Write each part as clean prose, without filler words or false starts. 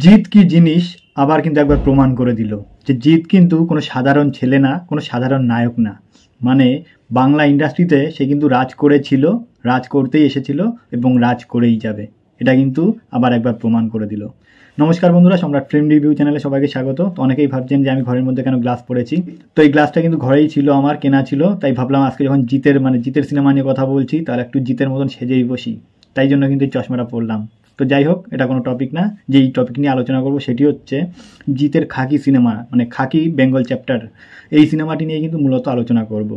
জিৎ কি জিনিস আবার কিন্তু একবার প্রমাণ করে দিল যে জিৎ কিন্তু কোনো সাধারণ ছেলে না, কোনো সাধারণ নায়ক না। মানে বাংলা ইন্ডাস্ট্রিতে সে কিন্তু রাজ করেছিল, রাজ করতেই এসেছিল এবং রাজ করেই যাবে। এটা কিন্তু আবার একবার প্রমাণ করে দিল। নমস্কার বন্ধুরা, সম্রাট ফিল্ম রিভিউ চ্যানেলে সবাইকে স্বাগত। তো অনেকেই ভাবছেন যে আমি ঘরের মধ্যে কেন গ্লাস পরেছি। তো এই গ্লাসটা কিন্তু ঘরেই ছিল, আমার কেনা ছিল। তাই ভাবলাম আজকে যখন জিতের সিনেমা নিয়ে কথা বলছি, তাহলে একটু জিতের মতন সেজেই বসি। তাই জন্য কিন্তু এই চশমাটা পরলাম। তো যাই হোক, এটা কোনো টপিক না। যেই টপিক নিয়ে আলোচনা করব সেটি হচ্ছে জিতের খাকি সিনেমা, মানে খাকি বেঙ্গল চ্যাপ্টার। এই সিনেমাটি নিয়ে কিন্তু মূলত আলোচনা করব।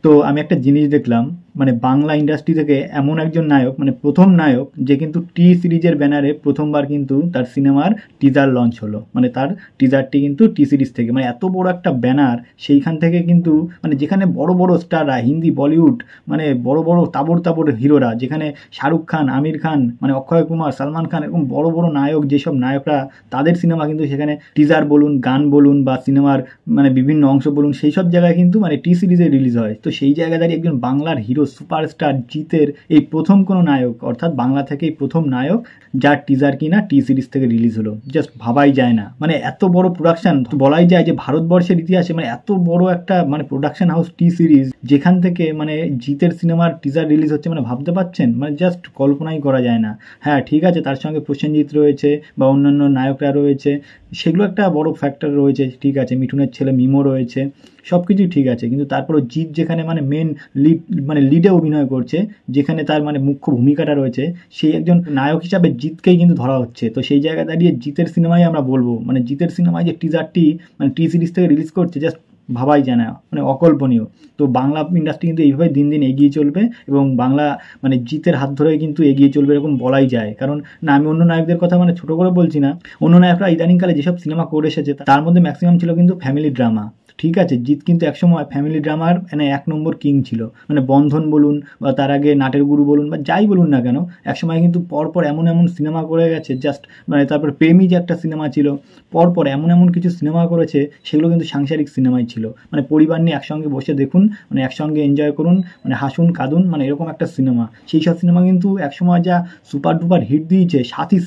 তো আমি একটা জিনিস দেখলাম, মানে বাংলা ইন্ডাস্ট্রি থেকে এমন একজন নায়ক, মানে প্রথম নায়ক যে কিন্তু টি সিরিজের ব্যানারে প্রথমবার কিন্তু তার সিনেমার টিজার লঞ্চ হলো। মানে তার টিজারটি কিন্তু টি সিরিজ থেকে, মানে এত বড় একটা ব্যানার, সেইখান থেকে কিন্তু মানে যেখানে বড় বড় স্টাররা, হিন্দি বলিউড, মানে বড় বড় তাবড় হিরোরা, যেখানে শাহরুখ খান, আমির খান, মানে অক্ষয় কুমার, সালমান খান, এরকম বড় বড় নায়ক, যেসব নায়করা, তাদের সিনেমা কিন্তু সেখানে টিজার বলুন, গান বলুন, বা সিনেমার মানে বিভিন্ন অংশ বলুন, সেই সব জায়গায় কিন্তু মানে টি সিরিজে রিলিজ হয়। তো সেই জায়গায় দাঁড়িয়ে একজন বাংলার হিরো সুপারস্টার জিতের এই প্রথম কোনো নায়ক, অর্থাৎ বাংলা থেকে এই প্রথম নায়ক যার টিজার কিনা টি সিরিজ থেকে রিলিজ হলো, জাস্ট ভাবাই যায় না। মানে এত বড় প্রোডাকশন, বলাই যায় যে ভারতবর্ষের ইতিহাসে মানে এত বড় একটা মানে প্রোডাকশন হাউস টি সিরিজ, যেখান থেকে মানে জিতের সিনেমার টিজার রিলিজ হচ্ছে, মানে ভাবতে পারছেন, মানে জাস্ট কল্পনাই করা যায় না। হ্যাঁ ঠিক আছে, তার সঙ্গে প্রসেনজিৎ রয়েছে বা অন্যান্য নায়করা রয়েছে, সেগুলো একটা বড় ফ্যাক্টর রয়েছে, ঠিক আছে, মিঠুনের ছেলে মিমো রয়েছে, সব কিছুই ঠিক আছে। কিন্তু তারপরও জিৎ যেখানে মানে মেন লিড, মানে লিডে অভিনয় করছে, যেখানে তার মানে মুখ্য ভূমিকাটা রয়েছে, সেই একজন নায়ক হিসাবে জিৎকেই কিন্তু ধরা হচ্ছে। তো সেই জায়গায় দাঁড়িয়ে জিতের সিনেমায় আমরা বলবো, মানে জিতের সিনেমায় যে টিজারটি মানে টি সিরিজ থেকে রিলিজ করছে, জাস্ট ভাবাই যায় না, মানে অকল্পনীয়। তো বাংলা ইন্ডাস্ট্রি কিন্তু এইভাবে দিন দিন এগিয়ে চলবে, এবং বাংলা মানে জিতের হাত ধরে কিন্তু এগিয়ে চলবে, এরকম বলাই যায়। কারণ না, আমি অন্য নায়কদের কথা মানে ছোট করে বলছি না, অন্য নায়করা ইদানিংকালে যেসব সিনেমা করে এসেছে তার মধ্যে ম্যাক্সিমাম ছিল কিন্তু ফ্যামিলি ড্রামা। ঠিক আছে, জিৎ কিন্তু একসময় ফ্যামিলি ড্রামার মানে এক নম্বর কিং ছিল। মানে বন্ধন বলুন, বা তার আগে নাটের গুরু বলুন, বা যাই বলুন না কেন, একসময় কিন্তু পরপর এমন এমন সিনেমা করে গেছে, জাস্ট মানে তারপর প্রেমী যে একটা সিনেমা ছিল, পরপর এমন এমন কিছু সিনেমা করেছে, সেগুলো কিন্তু সাংসারিক সিনেমাই ছিল। মানে পরিবার নিয়ে একসঙ্গে বসে দেখুন, মানে একসঙ্গে এনজয় করুন, মানে হাসুন কাঁদুন, মানে এরকম একটা সিনেমা। সেই সব সিনেমা কিন্তু একসময় যা সুপার ডুপার হিট দিয়েছে। সাথী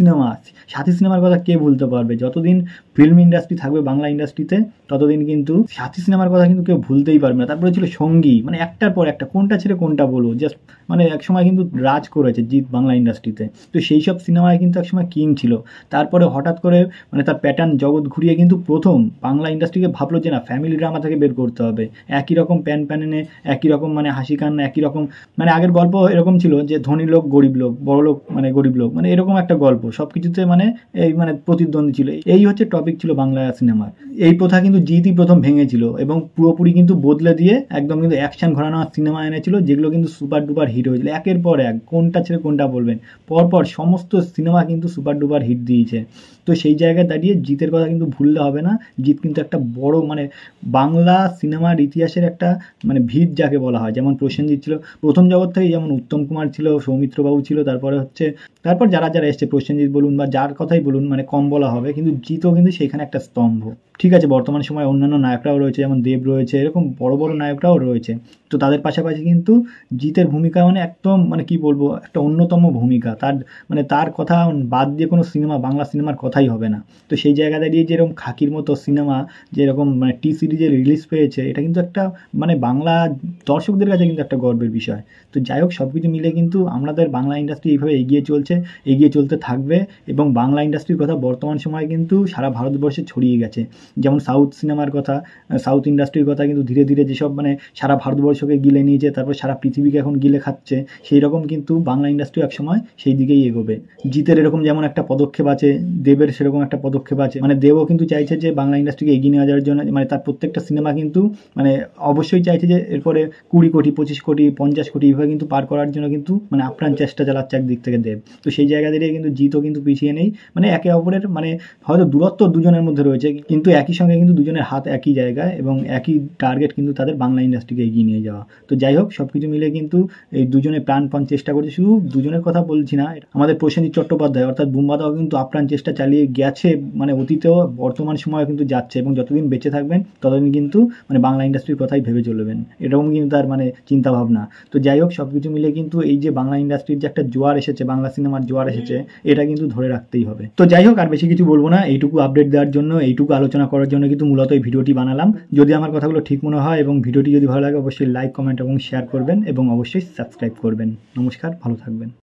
সিনেমার কথা কে ভুলতে পারবে? যতদিন ফিল্ম ইন্ডাস্ট্রি থাকবে বাংলা ইন্ডাস্ট্রিতে, ততদিন কিন্তু সাথী সিনেমার কথা কিন্তু কেউ ভুলতেই পারবে না। তারপরে ছিল সঙ্গী, মানে একটার পর একটা, কোনটা ছেড়ে কোনটা বলবো, জাস্ট মানে একসময় কিন্তু রাজ করেছে জিৎ বাংলা ইন্ডাস্ট্রিতে। তো সেই সব সিনেমায় কিন্তু একসময় কিং ছিল। তারপরে হঠাৎ করে মানে তার প্যাটার্ন জগৎ ঘুরিয়ে কিন্তু প্রথম বাংলা ইন্ডাস্ট্রিকে ভাবলো যে না, ফ্যামিলি ড্রামা থেকে বের করতে হবে। একই রকম প্যানে একই রকম মানে হাসি কান্না, একই রকম। মানে আগের গল্প এরকম ছিল যে ধনী লোক গরিব লোক, বড় লোক মানে গরিব লোক, মানে এরকম একটা গল্প, সব কিছুতে মানে এই মানে প্রতিদ্বন্দ্বী ছিল। এই হচ্ছে টপিক ছিল বাংলা সিনেমার। এই প্রথা কিন্তু জিতই প্রথম ভেঙেছিল, এবং পুরোপুরি কিন্তু বদলে দিয়ে একদম কিন্তু অ্যাকশন ঘরানো সিনেমা এনেছিল, যেগুলো কিন্তু সুপার ডুপার হিট হয়েছিল একের পর এক। কোনটা ছেড়ে কোনটা বলবেন, পরপর সমস্ত সিনেমা কিন্তু সুপার ডুপার হিট দিয়েছে। তো সেই জায়গায় দাঁড়িয়ে জিতের কথা কিন্তু ভুললে হবে না। জিৎ কিন্তু একটা বড় মানে বাংলা সিনেমার ইতিহাসের একটা মানে ভিত যাকে বলা হয়। যেমন প্রসেনজিৎ ছিল প্রথম জগৎ থেকে, যেমন উত্তম কুমার ছিল, সৌমিত্রবাবু ছিল, তারপরে হচ্ছে তারপর যারা যারা এসছে, প্রসেনজিৎ বলুন বা যার কথাই বলুন, মানে কম বলা হবে, কিন্তু জিতও কিন্তু সেখানে একটা স্তম্ভ। ঠিক আছে, বর্তমান সময়ে অন্যান্য নায়করাও রয়েছে, যেমন দেব রয়েছে, এরকম বড় বড় নায়করাও রয়েছে। তো তাদের পাশাপাশি কিন্তু জিতের ভূমিকা মানে একদম মানে কি বলবো, একটা অন্যতম ভূমিকা। তার মানে তার কথা বাদ দিয়ে কোনো সিনেমা, বাংলা সিনেমার কথাই হবে না। তো সেই জায়গা দাঁড়িয়ে যেরকম খাকির মতো সিনেমা যেরকম মানে টি সিরিজে রিলিজ পেয়েছে, এটা কিন্তু একটা মানে বাংলা দর্শকদের কাছে কিন্তু একটা গর্বের বিষয়। তো যাই হোক, সব কিছু মিলে কিন্তু আমাদের বাংলা ইন্ডাস্ট্রি এইভাবে এগিয়ে চলছে, এগিয়ে চলতে থাকবে। এবং বাংলা ইন্ডাস্ট্রির কথা বর্তমান সময়ে কিন্তু সারা ভারতবর্ষে ছড়িয়ে গেছে। যেমন সাউথ সিনেমার কথা, সাউথ ইন্ডাস্ট্রির কথা কিন্তু ধীরে ধীরে যেসব মানে সারা ভারতবর্ষকে গিলে নিয়েছে, তারপর সারা পৃথিবীকে এখন গিলে খাচ্ছে, সেই রকম কিন্তু বাংলা ইন্ডাস্ট্রি একসময় সেই দিকেই এগোবে। জিতের এরকম যেমন একটা পদক্ষেপ আছে, দেবের সেরকম একটা পদক্ষেপ আছে। মানে দেবও কিন্তু চাইছে যে বাংলা ইন্ডাস্ট্রিকে এগিয়ে নিয়ে যাওয়ার জন্য, মানে তার প্রত্যেকটা সিনেমা কিন্তু মানে অবশ্যই চাইছে যে এরপরে 20 কোটি, 25 কোটি, 50 কোটি এইভাবে কিন্তু পার করার জন্য কিন্তু মানে আপ্রাণ চেষ্টা চালাচ্ছে একদিক থেকে দেব। তো সেই জায়গা দিয়ে কিন্তু জিতও কিন্তু পিছিয়ে নেই। মানে একে অপরের মানে হয়তো দূরত্ব দুজনের মধ্যে রয়েছে, কিন্তু একই সঙ্গে কিন্তু দুজনের হাত একই জায়গায়, এবং একই টার্গেট কিন্তু তাদের বাংলা ইন্ডাস্ট্রিকে এগিয়ে নিয়ে যাওয়া। দেওয়া। তো যাই হোক, সব কিছু মিলে কিন্তু এই দুজনে প্রাণপণ চেষ্টা করছে। শুধু দুজনের কথা বলছি না, আমাদের প্রসেনজিৎ চট্টোপাধ্যায় অর্থাৎ বুম্বাদাও কিন্তু আপ্রাণ চেষ্টা চালিয়ে গেছে, মানে অতীতেও বর্তমান সময়ে কিন্তু যাচ্ছে, এবং যতদিন বেঁচে থাকবেন ততদিন কিন্তু মানে বাংলা ইন্ডাস্ট্রির কথাই ভেবে চলবেন, এরকম কিন্তু তার মানে চিন্তাভাবনা। তো যাই হোক, সব কিছু মিলে কিন্তু এই যে বাংলা ইন্ডাস্ট্রির যে একটা জোয়ার এসেছে, বাংলা সিনেমার জোয়ার এসেছে, এটা কিন্তু ধরে রাখতেই হবে। তো যাই হোক, আর বেশি কিছু বলবো না, এইটুকু আপডেট দেওয়ার জন্য, এইটুকু আলোচনা করার জন্য কিন্তু মূলত এই ভিডিওটি বানালাম। যদি আমার কথাগুলো ঠিক মনে হয় এবং ভিডিওটি যদি ভালো লাগে, অবশ্যই লাইক, কমেন্ট এবং শেয়ার করবেন, এবং অবশ্যই সাবস্ক্রাইব করবেন। নমস্কার, ভালো থাকবেন।